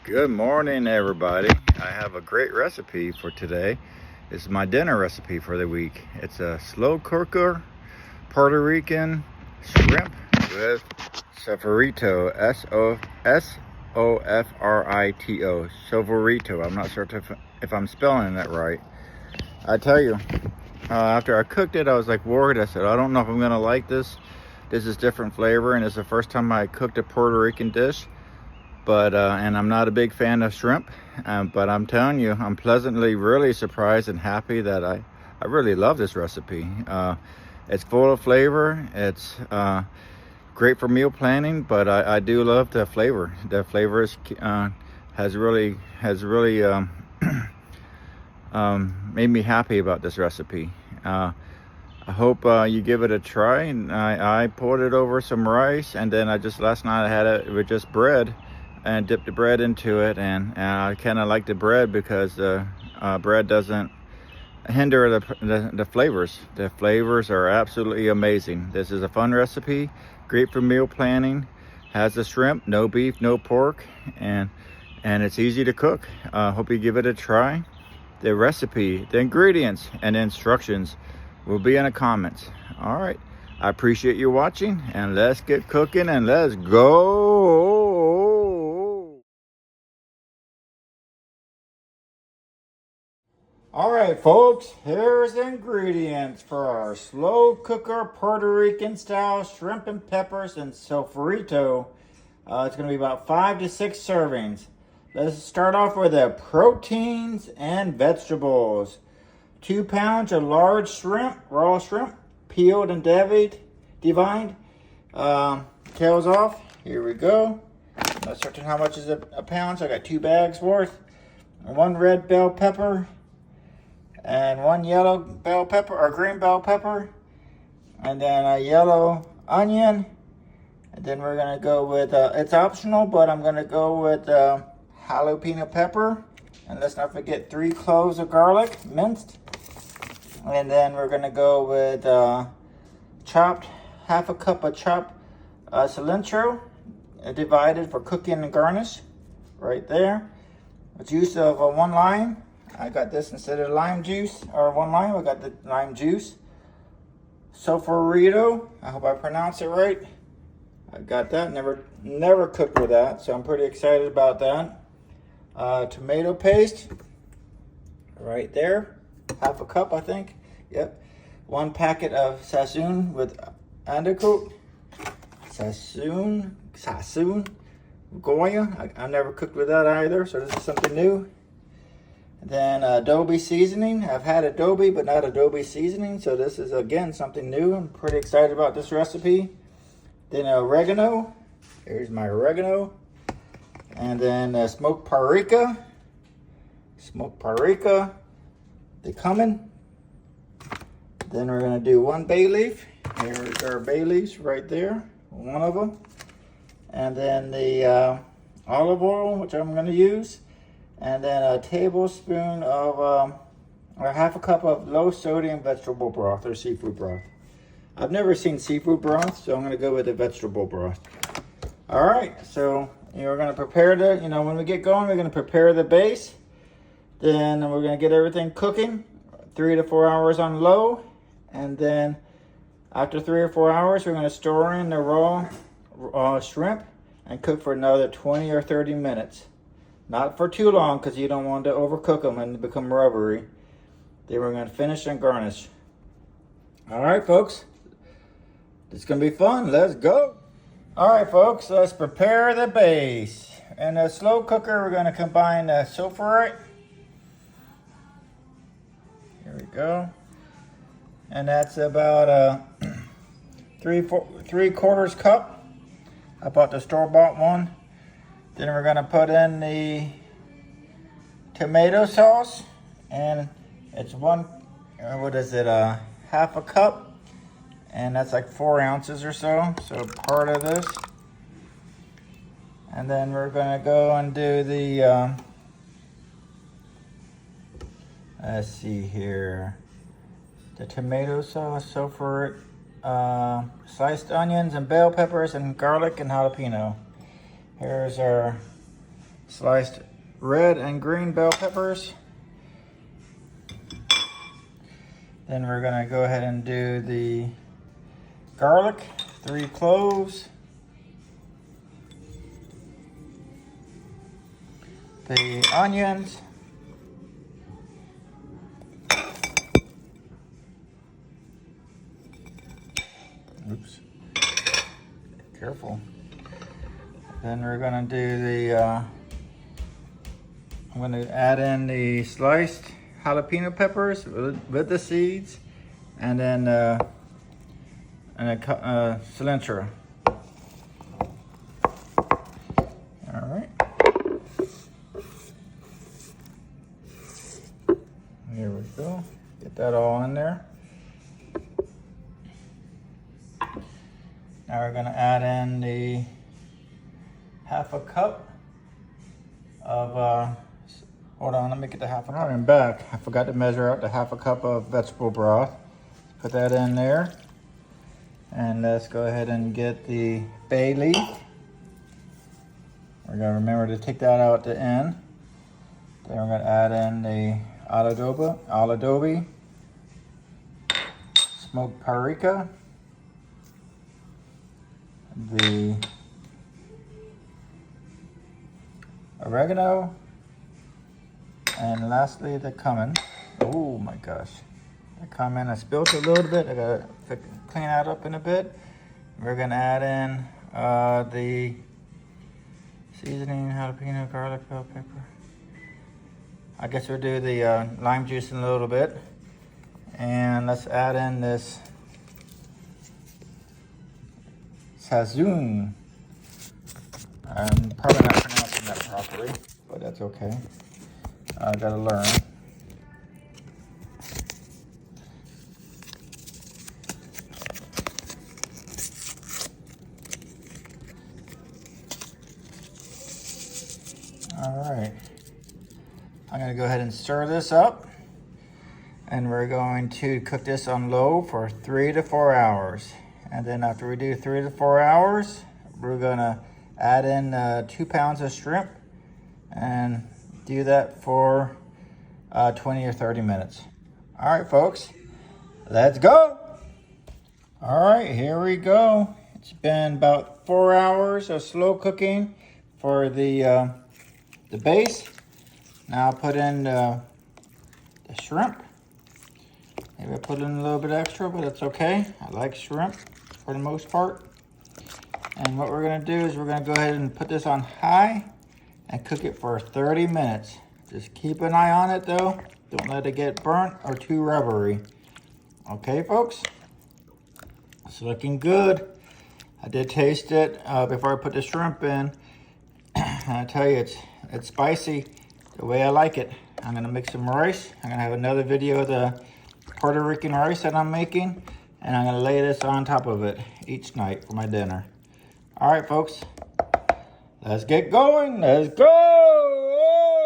Good morning, everybody. I have a great recipe for today. It's my dinner recipe for the week. It's a slow cooker Puerto Rican shrimp with sofrito. Sofrito. Sofrito. I'm not sure if I'm spelling that right. I tell you, after I cooked it, I was like worried. I said, I don't know if I'm gonna like this. This is different flavor, and it's the first time I cooked a Puerto Rican dish. But and I'm not a big fan of shrimp, but I'm telling you, I'm pleasantly really surprised and happy that I really love this recipe. It's full of flavor. It's great for meal planning, but I do love the flavor. The flavor has really made me happy about this recipe. I hope you give it a try. And I poured it over some rice, and then last night I had it with just bread and dipped the bread into it, and I kind of like the bread because the bread doesn't hinder the flavors. The flavors are absolutely amazing. This is a fun recipe, great for meal planning. Has the shrimp, no beef, no pork, and it's easy to cook. Hope you give it a try. The recipe, the ingredients, and the instructions will be in the comments. All right, I appreciate you watching, and let's get cooking and let's go. All right, folks, here's the ingredients for our slow cooker Puerto Rican style shrimp and peppers and sofrito. It's going to be about 5 to 6 servings. Let's start off with the proteins and vegetables. 2 pounds of large shrimp, raw shrimp, peeled and devined. Tails off. Here we go. I'm not certain how much is a pound, so I got 2 bags worth. 1 red bell pepper, and 1 yellow bell pepper or green bell pepper, and then a yellow onion. And then we're gonna go with it's optional, but I'm gonna go with jalapeno pepper. And let's not forget 3 cloves of garlic minced. And then we're gonna go with half a cup of chopped cilantro, divided for cooking and garnish right there. A juice of 1 lime. I got this instead of lime juice, or 1 lime, I got the lime juice. Sofrito, I hope I pronounced it right. I got that, never cooked with that, so I'm pretty excited about that. Tomato paste, right there. Half a cup, I think, yep. 1 packet of sazon with undercoat. Sazon, Goya, I never cooked with that either, so this is something new. Then adobe seasoning. I've had adobe, but not adobe seasoning, so this is again something new. I'm pretty excited about this recipe. Then oregano. Here's my oregano. And then smoked paprika. The cumin. Then we're gonna do 1 bay leaf. Here's our bay leaves right there, 1 of them. And then the olive oil, which I'm gonna use. And then a tablespoon of, or half a cup of low sodium vegetable broth or seafood broth. I've never seen seafood broth, so I'm gonna go with the vegetable broth. All right, so we're gonna prepare when we get going, we're gonna prepare the base. Then we're gonna get everything cooking, 3 to 4 hours on low. And then after 3 or 4 hours, we're gonna store in the raw shrimp and cook for another 20 or 30 minutes. Not for too long, because you don't want to overcook them and become rubbery. Then we're going to finish and garnish. All right, folks. It's going to be fun. Let's go. All right, folks. Let's prepare the base. In the slow cooker, we're going to combine the sofrito. Here we go. And that's about 3/4 cup. I bought the store-bought one. Then we're gonna put in the tomato sauce, and it's half a cup, and that's like 4 ounces or so, part of this. And then we're gonna go and do the, let's see here, the tomato sauce, sliced onions and bell peppers and garlic and jalapeno. Here's our sliced red and green bell peppers. Then we're gonna go ahead and do the garlic, 3 cloves, the onions, oops, careful. Then we're gonna do the, I'm gonna add in the sliced jalapeno peppers with the seeds, and then cilantro. All right. Here we go. Get that all in there. Now we're gonna add in the 1/2 cup of, hold on, let me get the 1/2 cup. I'm back. I forgot to measure out the 1/2 cup of vegetable broth. Put that in there. And let's go ahead and get the bay leaf. We're gonna remember to take that out at the end. Then we're gonna add in the adobe, smoked paprika, the oregano, and lastly the cumin. Oh my gosh, the cumin, I spilled a little bit. I gotta clean that up in a bit. We're gonna add in the seasoning, jalapeno, garlic, bell pepper. I guess we'll do the lime juice in a little bit. And let's add in this sazon. I'm probably not pronouncing that properly, but that's okay. I gotta learn. All right. I'm gonna go ahead and stir this up, and we're going to cook this on low for 3 to 4 hours. And then after we do 3 to 4 hours, we're gonna add in 2 pounds of shrimp and do that for 20 or 30 minutes. All right, folks, let's go. All right, here we go. It's been about 4 hours of slow cooking for the base. Now I'll put in the shrimp. Maybe I put in a little bit extra, but it's okay. I like shrimp for the most part. And what we're gonna do is we're gonna go ahead and put this on high and cook it for 30 minutes. Just keep an eye on it though. Don't let it get burnt or too rubbery. Okay, folks? It's looking good. I did taste it before I put the shrimp in. I tell you, it's spicy the way I like it. I'm gonna make some rice. I'm gonna have another video of the Puerto Rican rice that I'm making, and I'm gonna lay this on top of it each night for my dinner. All right, folks, let's get going. Let's go.